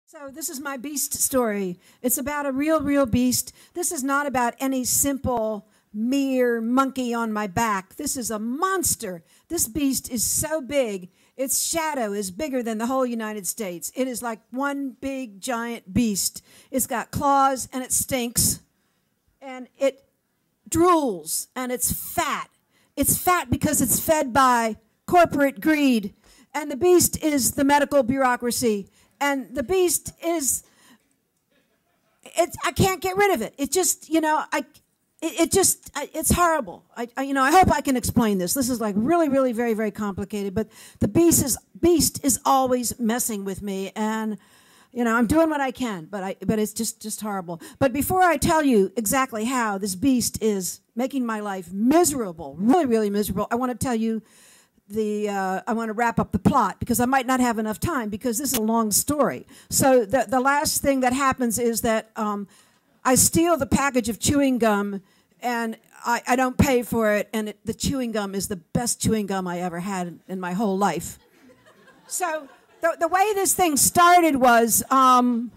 So this is my beast story. It's about a real beast. This is not about any simple mere monkey on my back. This is a monster. This beast is so big, its shadow is bigger than the whole United States. It is like one big giant beast. It's got claws and it stinks and it drools and it's fat. It's fat because it's fed by corporate greed. And the beast is the medical bureaucracy. And the beast is, I can't get rid of it. It just, it's horrible. I hope I can explain this. This is like really very complicated. But the beast is always messing with me. And, I'm doing what I can, but it's just horrible. But before I tell you exactly how this beast is making my life miserable, really miserable, I want to tell you I want to wrap up the plot because I might not have enough time because this is a long story. So the last thing that happens is that I steal the package of chewing gum and I don't pay for it, and the chewing gum is the best chewing gum I ever had in my whole life. So the way this thing started was I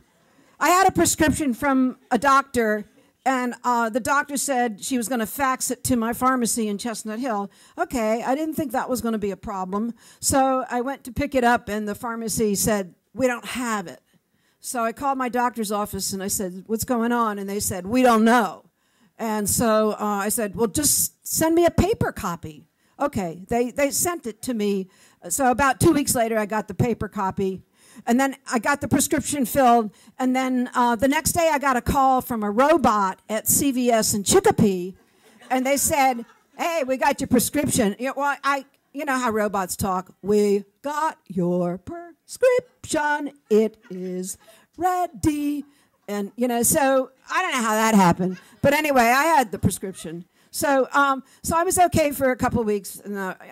had a prescription from a doctor. And the doctor said she was going to fax it to my pharmacy in Chestnut Hill. Okay, I didn't think that was going to be a problem. So I went to pick it up, and the pharmacy said, we don't have it. So I called my doctor's office, and I said, what's going on? And they said, we don't know. And so I said, well, just send me a paper copy. Okay, they sent it to me. So about 2 weeks later, I got the paper copy. And then I got the prescription filled, and then the next day I got a call from a robot at CVS in Chicopee, and they said, hey, we got your prescription. You know how robots talk. We got your prescription. It is ready. And, so I don't know how that happened. But anyway, I had the prescription. So I was okay for a couple of weeks,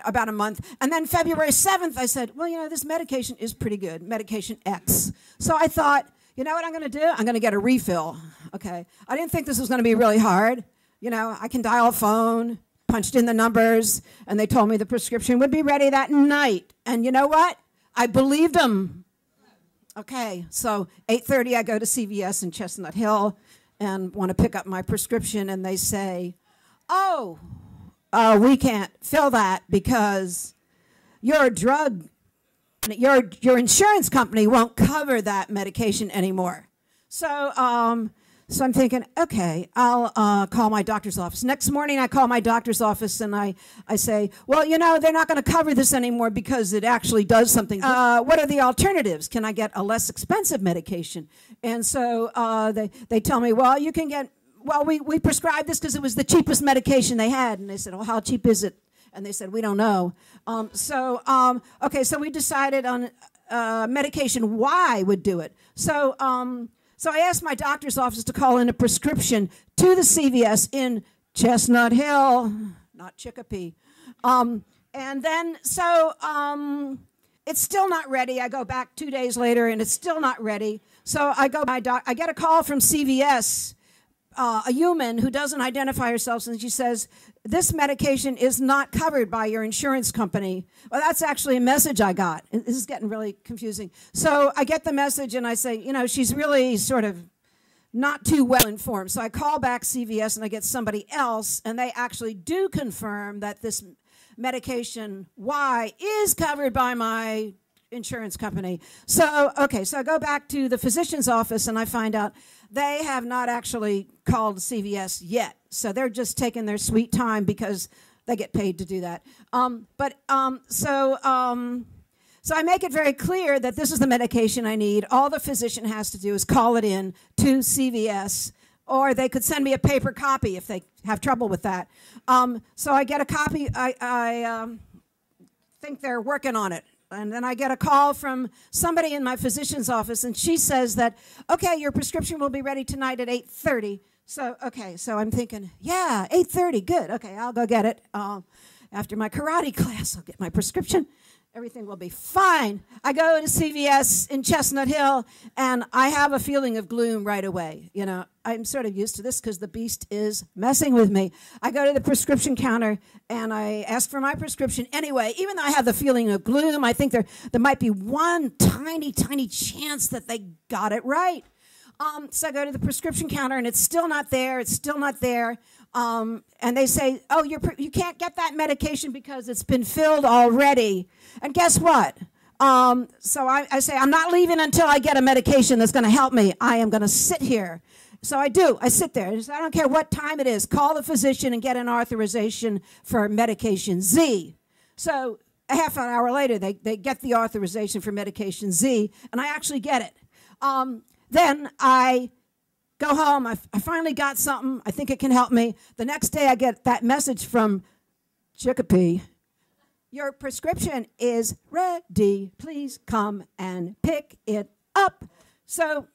about a month. And then February 7th, I said, well, this medication is pretty good, medication X. So I thought, you know what I'm going to do? I'm going to get a refill. Okay. I didn't think this was going to be really hard. I can dial a phone, punched in the numbers, and they told me the prescription would be ready that night. And you know what? I believed them. Okay. So 8:30, I go to CVS in Chestnut Hill and want to pick up my prescription, and they say, oh, we can't fill that because your insurance company won't cover that medication anymore. So I'm thinking, okay, I'll call my doctor's office. Next morning, I call my doctor's office and I say, well, they're not going to cover this anymore because it actually does something. What are the alternatives? Can I get a less expensive medication? And so they tell me, well, you can get. Well, we prescribed this because it was the cheapest medication they had. And they said, well, how cheap is it? And they said, we don't know. Okay, so we decided on medication Y would do it. So I asked my doctor's office to call in a prescription to the CVS in Chestnut Hill, not Chicopee. And then, it's still not ready. I go back 2 days later, and it's still not ready. So I get a call from CVS, a human who doesn't identify herself, and she says, this medication is not covered by your insurance company. Well, that's actually a message I got. This is getting really confusing. So I get the message, and I say, she's really sort of not too well informed. So I call back CVS, and I get somebody else, and they actually do confirm that this medication Y is covered by my insurance company. So I go back to the physician's office, and I find out they have not actually called CVS yet. So they're just taking their sweet time because they get paid to do that. So I make it very clear that this is the medication I need. All the physician has to do is call it in to CVS, or they could send me a paper copy if they have trouble with that. So I get a copy. I think they're working on it. And then I get a call from somebody in my physician's office, and she says that, okay, your prescription will be ready tonight at 8:30. So I'm thinking, yeah, 8:30, good. Okay, I'll go get it. After my karate class, I'll get my prescription. Everything will be fine. I go to CVS in Chestnut Hill, and I have a feeling of gloom right away. You know, I'm sort of used to this because the beast is messing with me. I go to the prescription counter, and I ask for my prescription anyway. Even though I have the feeling of gloom, I think there might be one tiny, tiny chance that they got it right. So I go to the prescription counter, and it's still not there. It's still not there. And they say, oh, you can't get that medication because it's been filled already. And guess what? So I say, I'm not leaving until I get a medication that's going to help me. I am going to sit here. So I do. I sit there. I don't care what time it is. Call the physician and get an authorization for medication Z. So a half an hour later, they get the authorization for medication Z, and I actually get it. Then I go home. I finally got something. I think it can help me. The next day, I get that message from Chicopee. Your prescription is ready. Please come and pick it up. So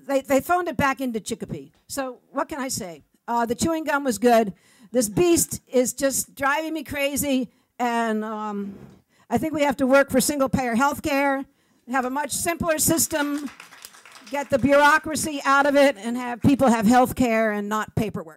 they phoned it back into Chicopee. So what can I say? The chewing gum was good. This beast is just driving me crazy. And I think we have to work for single-payer health care, have a much simpler system, get the bureaucracy out of it, and have people have health care and not paperwork.